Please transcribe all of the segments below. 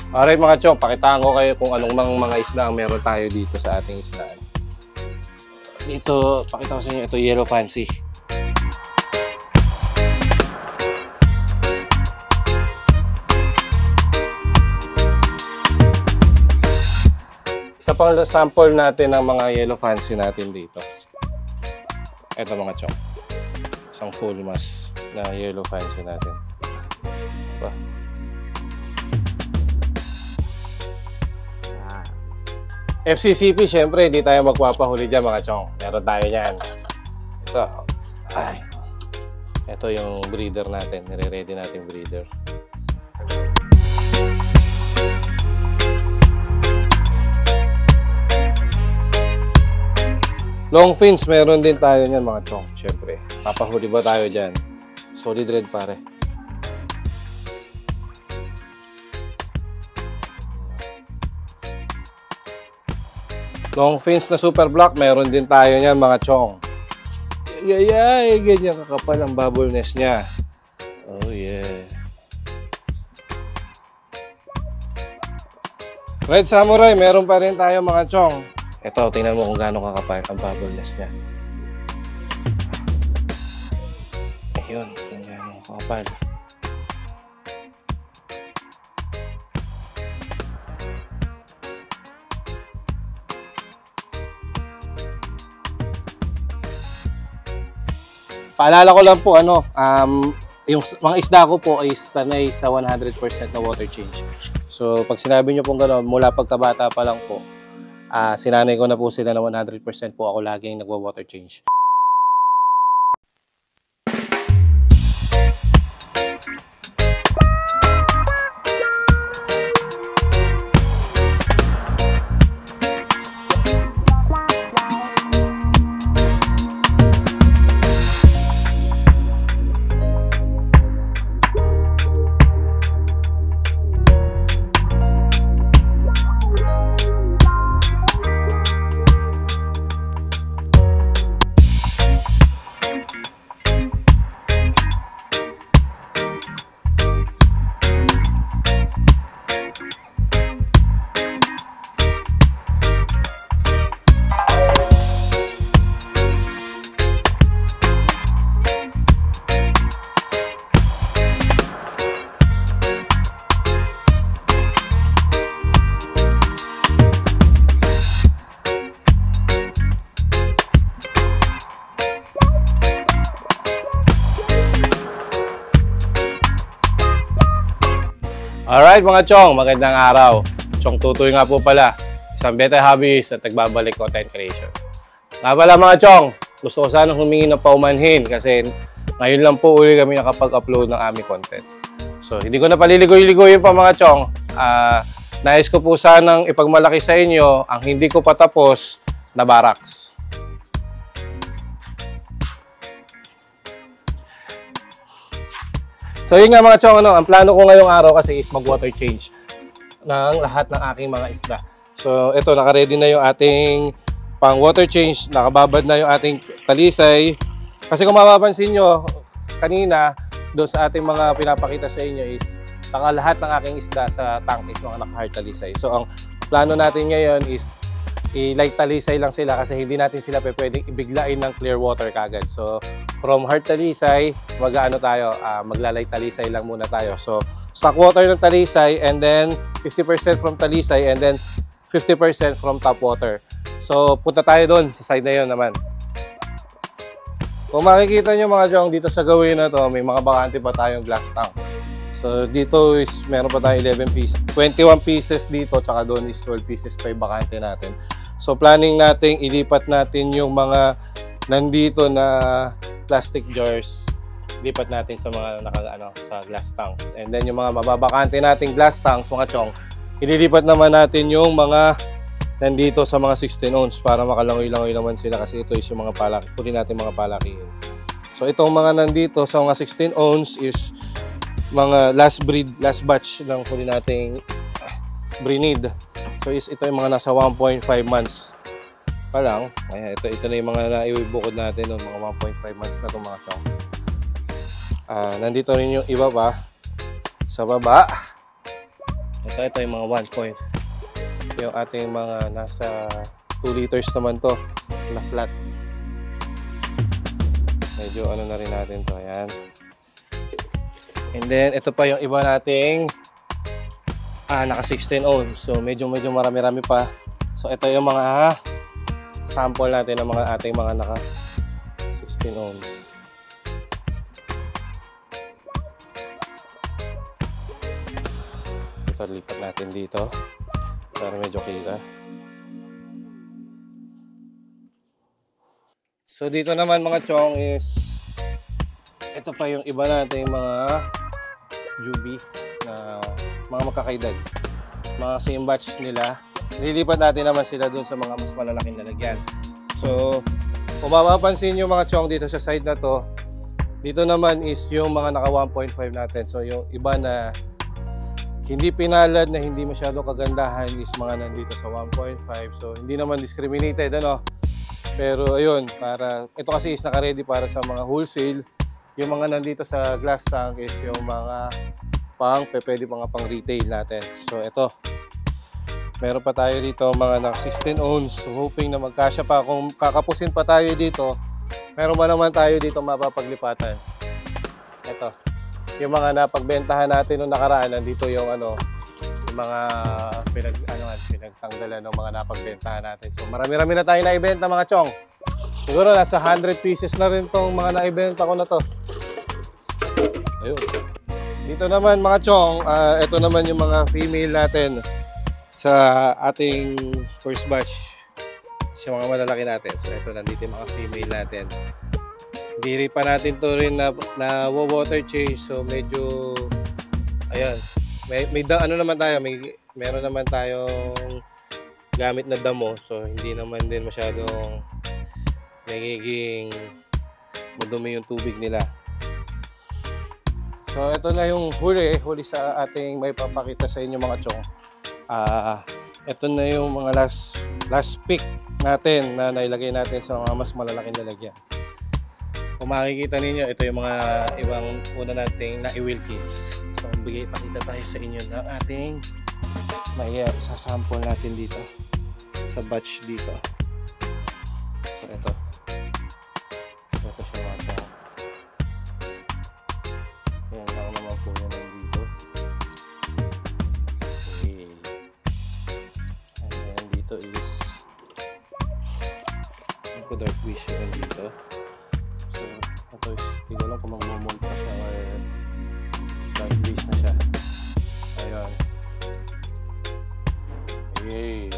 Alright mga chong, pakitaan ko kayo kung anong mga isda ang meron tayo dito sa ating isdaan. Dito, pakita ko sa inyo, ito yellow fancy. Isa pang sample natin ng mga yellow fancy natin dito. Ito mga chong. Isang full mass na yellow fancy natin. Diba? FCCP, syempre, hindi tayo magpapahuli dyan mga chong. Meron tayo dyan. Ito. Ay. Ito yung breeder natin. Nire-ready natin breeder. Long fins, meron din tayo niyan mga chong. Syempre, papahuli ba tayo dyan? Solid red pare. Long fins na super block, meron din tayo niyan mga chong. Yayay, ganyan kakapal ang bubble nest niya. Oh yeah. Red Samurai, meron pa rin tayo mga chong. Ito, tingnan mo kung gaano kakapal ang bubble nest niya. Ayun, kung gaano kakapal. Paalala ko lang po, yung mga isda ko po ay sanay sa 100% na water change. So, pag sinabi nyo pong gano'n, mula pagkabata pa lang po, sinanay ko na po sila na 100% po ako laging nagwa-water change. Alright mga chong, magandang araw. Chong Tutoy nga po pala, isang beta hobbyist at nagbabalik content creation. Nga pala mga chong, gusto ko sana humingi ng paumanhin kasi ngayon lang po uli kami nakapag-upload ng aming content. So hindi ko na paliligoy-ligoyin pa mga chong. Nais ko po sanang ipagmalaki sa inyo ang hindi ko patapos na barracks. So yun nga mga chong, ang plano ko ngayong araw kasi is mag-water change ng lahat ng aking mga isda. So ito, naka-ready na yung ating pang water change, nakababad na yung ating talisay. Kasi kung mapapansin nyo, kanina, doon sa ating mga pinapakita sa inyo is lahat ng aking isda sa tank is mga naka-hard talisay. So ang plano natin ngayon is i-light talisay lang sila kasi hindi natin sila pwedeng ibiglain ng clear water kagad. So from hard talisay, magla-light talisay lang muna tayo. So stock water ng talisay and then 50% from talisay and then 50% from top water. So punta tayo doon sa side na yun naman. Kung makikita nyo mga chong, dito sa gawin na to, may mga bakante pa tayong glass tanks. So dito is meron pa tayong 11 pieces, 21 pieces dito, tsaka doon is 12 pieces pa yung bakante natin. So planning natin, ilipat natin yung mga nandito na plastic jars, ilipat natin sa mga sa glass tanks. And then yung mga mababakante nating glass tanks, mga chong, ililipat naman natin yung mga nandito sa mga 16 ounce para makalangoy-langoy naman sila kasi ito is yung mga huli natin mga palakihin. So itong mga nandito sa mga 16 ounce is mga last batch ng huli nating breed. So ito yung mga nasa 1.5 months pa lang. Kaya ito na yung mga naiibukod natin ng mga 1.5 months na itong mga chong. Nandito rin yung iba pa sa baba. Ito yung mga 1 point. Yung ating mga nasa 2 liters naman to na flat. Medyo ano na rin natin to. Ayan. And then, ito pa yung iba nating naka 16 ohms. So, medyo marami-rami pa. So, ito yung mga sample natin ng mga ating mga naka 16 ohms. Ito, lipat natin dito para medyo kita. So, dito naman mga chong is ito pa yung iba natin mga Juby na mga magkakaedad. Mga same batch nila. Nililipat natin naman sila dun sa mga mas malalaking lalagyan. So, kung mapapansin nyo mga chong dito sa side na to, dito naman is yung mga naka 1.5 natin. So, yung iba na hindi pinalad na hindi masyado kagandahan is mga nandito sa 1.5. So, hindi naman discriminated, ano? Pero, ayun, ito kasi is naka-ready para sa mga wholesale. Yung mga nandito sa glass tank is yung mga pwede mga pang retail natin. So, ito. Meron pa tayo dito mga naka 16 ohms. So, hoping na magkasya pa. Kung kakapusin pa tayo dito, meron ba naman tayo dito mapapaglipatan. Ito. Yung mga napagbentahan natin nung nakaraan, nandito yung yung mga pinagtanggalan ng mga napagbentahan natin. So, marami-rami na tayo naibenta mga chong. Siguro nasa 100 pieces na rin tong mga naibenta ko na to. Ayun. Dito naman mga chong, ito naman yung mga female natin sa ating first batch. Sa mga malalaki natin. So ito, nandito yung mga female natin. Hindi pa natin to rin na water change. So medyo, ayan. Ano naman tayo, meron naman tayong gamit na damo. So hindi naman din masyadong nagiging madumi yung tubig nila. So ito na yung huli sa ating may papakita sa inyo mga chong. Ito na yung mga last pick natin na nailagay natin sa mga mas malalaking lalagyan. Kung makikita ninyo, ito yung mga ibang una nating na-Wilkins. So pakita tayo sa inyo ng ating may sasample natin dito sa batch dito. So ito siya mga chong. Ayan lang naman po yan nandito. Okay. And then dito is dark vision nandito. So ito is hindi ko lang kung mag-mold pa siya or dark base na siya. Ayan. Okay.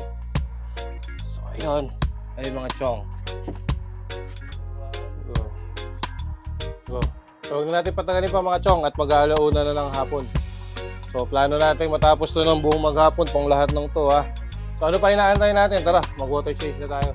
So ayun. Ayun mga chong. Go. So huwag na natin patagalin pa mga chong at mag-aalauna na ng hapon. So plano natin matapos to ng buong maghapon pong lahat ng to ha. So ano pa inaantay natin? Tara, mag-water change na tayo.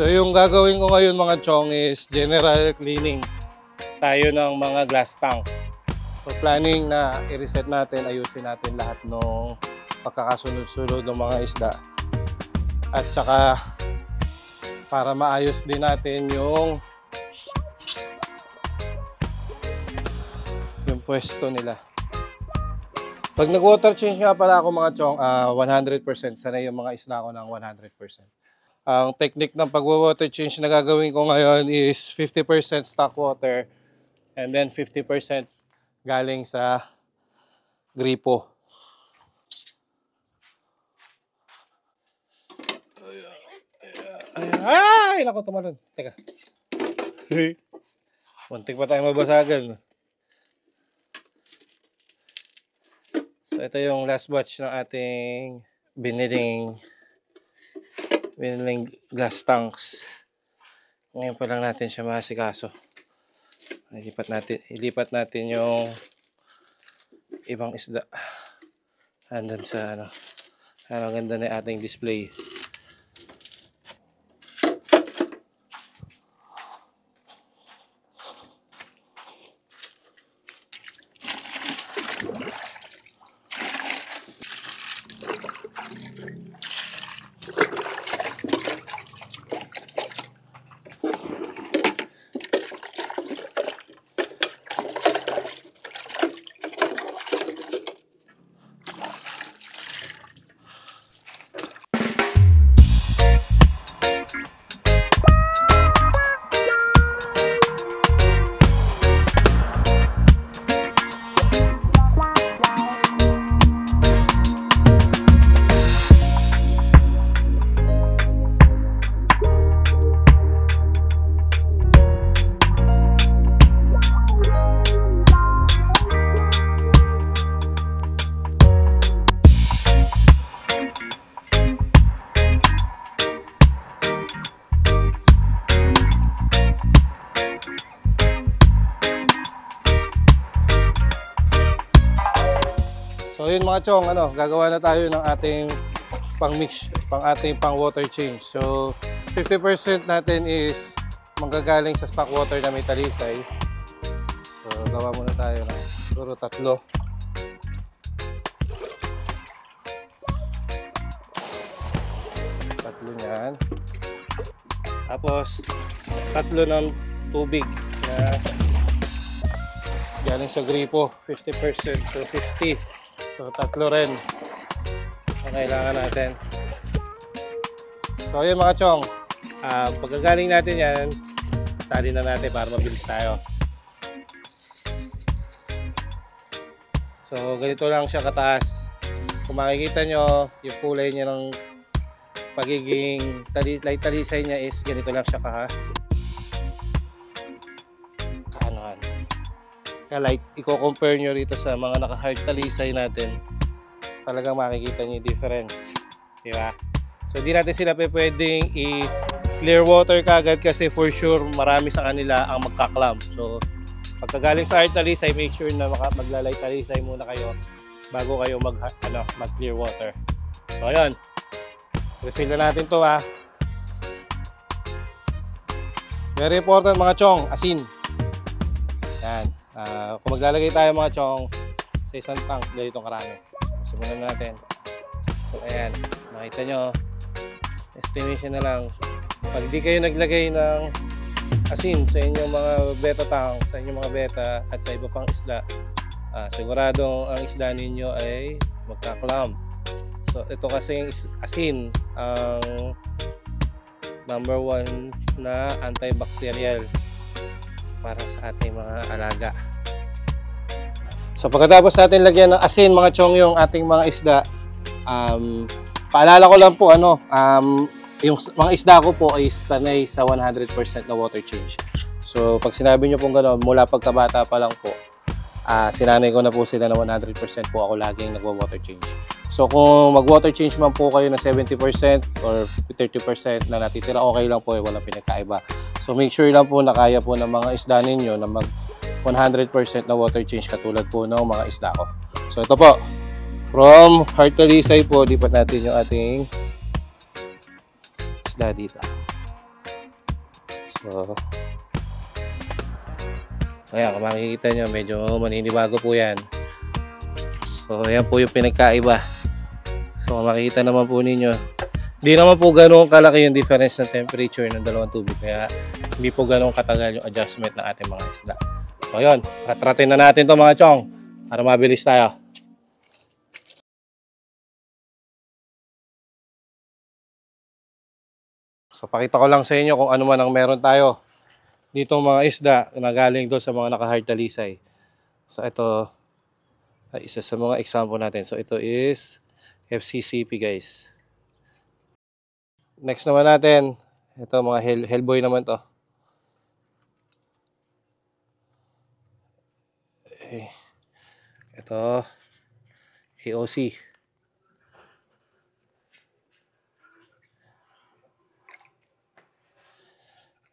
So yung gagawin ko ngayon mga chong is general cleaning tayo ng mga glass tank. So planning na i-reset natin, ayusin natin lahat ng pagkakasunod-sunod ng mga isda. At saka para maayos din natin yung pwesto nila. Pag nag-water change nga pala ako mga chong, 100% sanay yung mga isda ko ng 100%. Ang technique ng pag-water change na gagawin ko ngayon is 50% stock water and then 50% galing sa gripo. Ay, naku, tumalon. Teka. Muntik pa tayo mabasagan. So ito yung last batch ng ating biniling glass tanks. Ngayon pa lang natin siya masikaso. Ilipat natin yung ibang isda. Andun sa ano. Ang ganda na ating display. So yun mga chong, gagawa na tayo ng ating pang-mix, ating pang-water change. So 50% natin is manggagaling sa stock water na may talisay. So gawa muna tayo ng siguro 3. Niyan. Tapos 3 ng tubig na galing sa gripo, 50%, so 50. So 3 rin ang kailangan natin. So yun mga chong, pagkagaling natin yan, salin na natin para mabilis tayo. So ganito lang siya kataas. Kung makikita nyo, yung kulay niya ng pagiging talisay niya is ganito lang siya ka-light. I-compare nyo rito sa mga naka-hard talisay natin, talagang makikita nyo yung difference, diba? So di natin sila pwedeng i-clear water kagad kasi for sure marami sa kanila ang magkaklam. So pagkagaling sa hard talisay, make sure na maglalay talisay muna kayo bago kayo mag-clear water. So ayun, refill na natin to Very important mga chong, asin. Yan. Kung maglalagay tayo mga chong sa isang tank, ganitong karami. Simulan natin. So ayan, makita nyo, estimation na lang. Pag di kayo naglagay ng asin sa inyong mga beta tank, sa inyong mga beta at sa iba pang isda, siguradong ang isda ninyo ay magkaklam. So ito kasing asin ang number 1 na antibacterial para sa ating mga alaga. So pagkatapos natin lagyan ng asin mga chong yung ating mga isda, paalala ko lang po yung mga isda ko po ay sanay sa 100% na water change. So pag sinabi nyo pong gano'n, mula pagkabata pa lang po, sinanay ko na po sila na 100% po ako laging nagwa-water change. So kung mag-water change man po kayo na 70% or 30% na natitira, okay lang po, walang pinagkaiba. So make sure lang po na kaya po ng mga isda ninyo na mag 100% na water change katulad po ng mga isda ko. So ito po, from hard talisay po, lipat natin yung ating isda dito. So ayan, kung makikita nyo, medyo maninibago po yan. So ayan po yung pinagkaiba. So kung makikita naman po ninyo, hindi naman po gano'ng kalaki yung difference ng temperature ng dalawang tubig. Kaya hindi po gano'ng katagal yung adjustment ng ating mga isda. So ayun, ratratin na natin to mga chong para mabilis tayo. So pakita ko lang sa inyo kung ano man ang meron tayo ditong mga isda na galing doon sa mga naka-hard talisay. So ito ay isa sa mga example natin. So ito is FCCP guys. Next naman natin, ito mga Hellboy naman to. Okay. Ito AOC.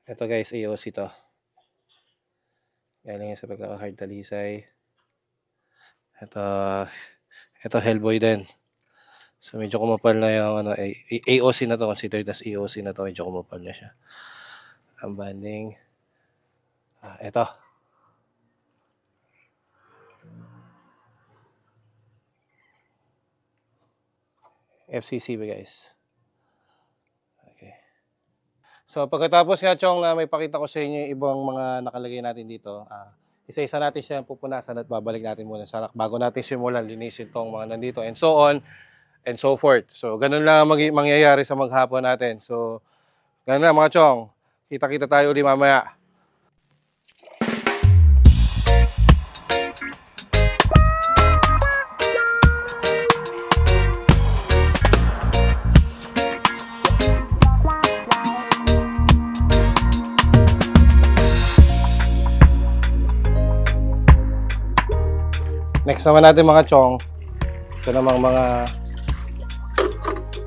Ito guys, AOC to. Galing sa pagkaka-hard talisay. Ito, ito Hellboy din. So medyo kumapal na yung ano, AOC na to, considered as AOC na to, medyo kumapal na siya. Ang banding. Ito. FCC ba guys? Okay. So pagkatapos nga Chong na may pakita ko sa inyo yung ibang mga nakalagay natin dito, isa-isa natin siya pupunasan at babalik natin muna sa rack bago natin simulan linisin tong mga nandito and so on and so forth. So ganun lang mangyayari sa maghapon natin. So ganun lang mga Chong. Kita-kita tayo ulit mamaya. Next naman natin mga Chong. Ito namang mga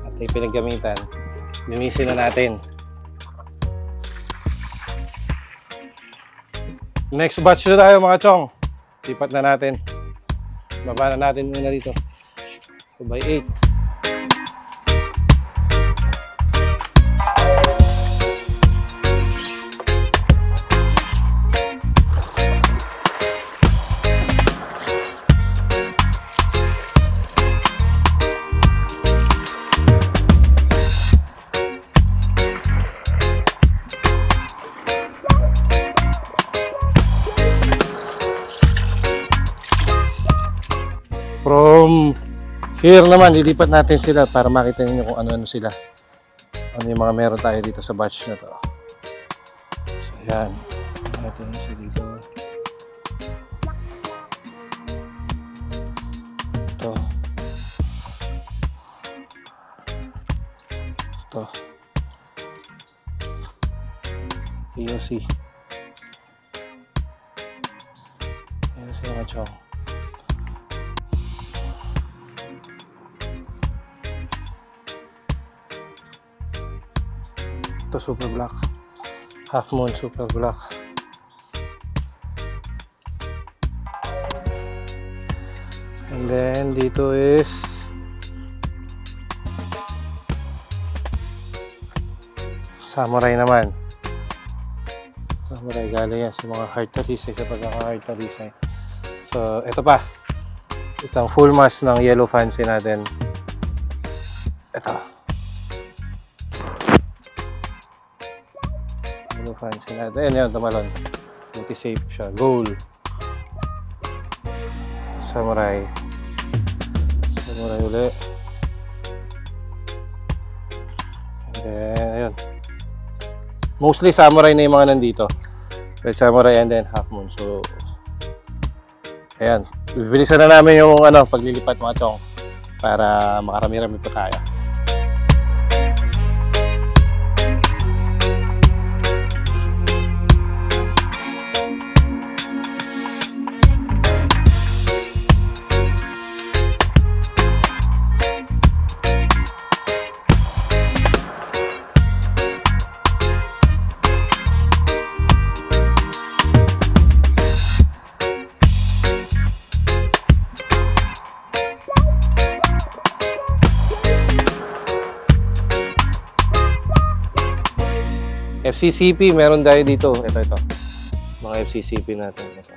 ating pinaggamitan. Linisin na natin. Next batch na tayo mga Chong. Lipat na natin. Baba na natin muna dito. So by 8. From here naman, lilipat natin sila para makita niyo kung ano-ano sila. Ano yung mga meron tayo dito sa batch na to. So, yan. Natin siya dito. Ito. Ito. POC. Ayan sila mga Chong. Ito super black, half moon super black. And then dito is samurai naman. Samurai galing yan sa mga hard talisay, sa pagkaka-hard talisay. So ito pa, isang full mask ng yellow fancy natin. Ito fancy natin. Ayan yun, tamalon. Multi-safe siya. Gold. Samurai. Samurai uli. And then, ayun. Mostly samurai na yung mga nandito. Red samurai and then half moon. So, ayan. Bibilisan na namin yung paglilipat mga Chong para makarami-rami pa tayo. FCCP, meron tayo dito. Ito. Mga FCCP natin. Ito.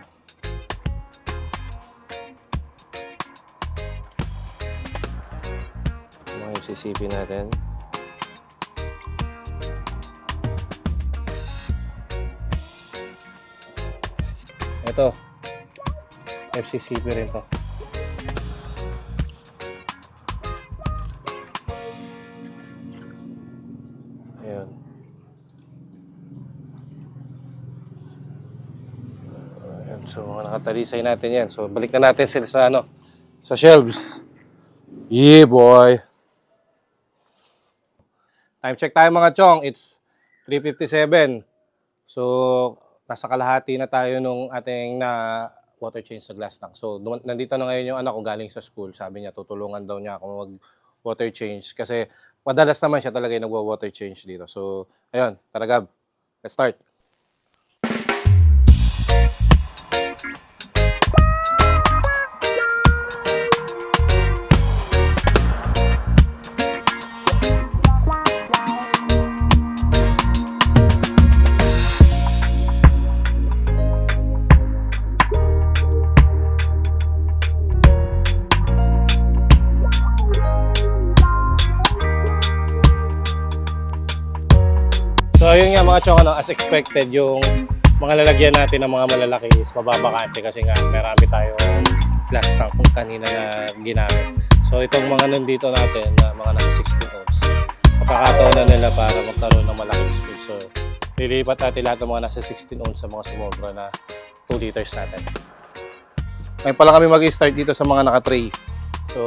Mga FCCP natin. Ito. FCCP rin to. Ayan. So, mga nakatalisay natin yan. So, balik na natin sila sa sa shelves. Yeah, boy! Time check tayo mga Chong. It's 3:57. So, nasa kalahati na tayo nung ating water change sa glass tank. So, nandito na ngayon yung anak ko galing sa school. Sabi niya, tutulungan daw niya ako mag-water change. Kasi, madalas naman siya talaga yung nagwa-water change dito. So, ayun, tara Gab. Let's start. So ayun nga mga chong, as expected, yung mga lalagyan natin ng mga malalaki is mababakante kasi nga marami tayong glass tank kung kanina na ginamit. So itong mga nandito natin na mga nasa 16 ohms, napakataon na nila para magkaroon ng malaking space. So lilipat natin lahat ng mga nasa 16 ohms sa mga sumobra na 2 liters natin. Ngayon pala kami mag-start dito sa mga naka-tray. So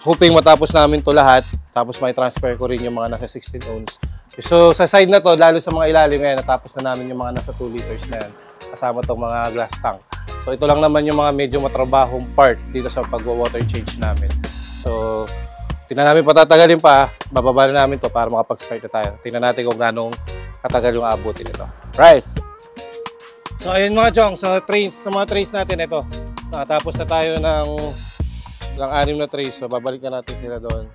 hoping matapos namin to lahat, tapos may transfer ko rin yung mga nasa 16 ohms. So sa side na to, lalo sa mga ilalim ngayon, natapos na namin yung mga nasa 2 liters na yan, kasama tong mga glass tank. So ito lang naman yung mga medyo matrabahong part dito sa pagwa-water change namin. So tingnan namin patatagalin pa, bababa na namin to para makapag-start na tayo. Tingnan natin kung ganong katagal yung abutin nito. Right! So ayun mga chong, sa mga trays natin ito. Nakatapos na tayo ng 6 na trays, so babalik na natin sila doon.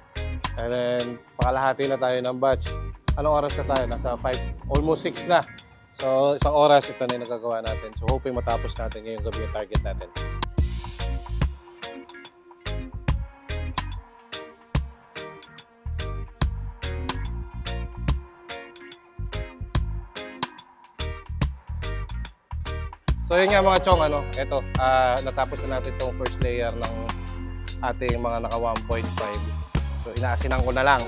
And then pakalahati na tayo ng batch. Anong oras na tayo? Nasa 5, almost 6 na. So, isang oras, ito na yung nagagawa natin. So, hoping matapos natin ngayong gabi yung target natin. So, yun nga mga chong, ito, natapos na natin itong first layer ng ating mga naka 1.5. So, inaasinan ko na lang.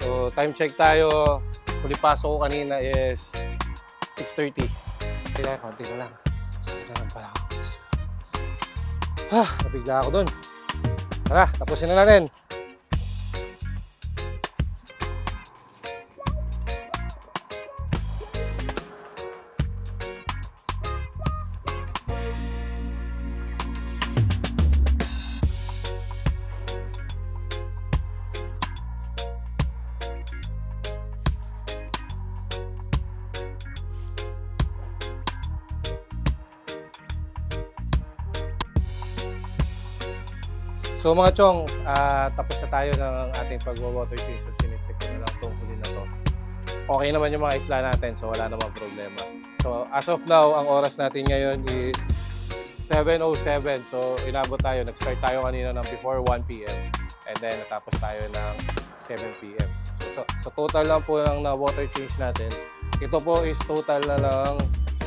So, time check tayo. Huli pasok ko kanina is 6:30. Konti na lang. Sakit na lang pala ako. Nabigla ako dun. Tara, tapusin na natin. So mga chong, tapos na tayo ng ating pagwa-water change. So sinecheck ko na lang itong huli na to. Okay naman yung mga isla natin, so wala namang problema. So as of now, ang oras natin ngayon is 7:07. So inabot tayo, nag-start tayo kanina ng before 1 PM. And then natapos tayo ng 7 PM. So total lang po ng na-water change natin. Ito po is total na lang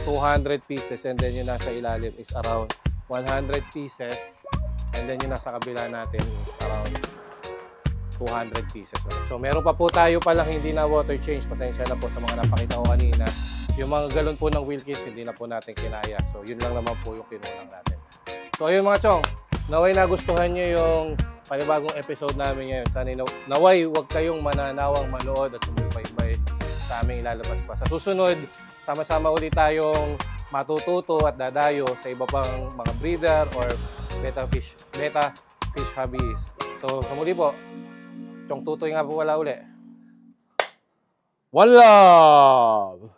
200 pieces and then yung nasa ilalim is around 100 pieces. And then yung nasa kabila natin is around 200 pieces. So meron pa po tayo palang hindi na water change. Pasensya na po sa mga napakita ko kanina. Yung mga galon po ng Wilkins, hindi na po natin kinaya. So yun lang naman po yung kinulang natin. So ayun mga chong, naway nagustuhan nyo yung panibagong episode namin ngayon. Sana naway huwag kayong mananawang manood at sumubaybay sa aming ilalabas pa. Sa susunod, sama-sama ulit tayong matututo at dadayo sa iba pang mga breeder or beta fish hobbies. So sa muli po, Chong Tutoy nga po wala uli. One love!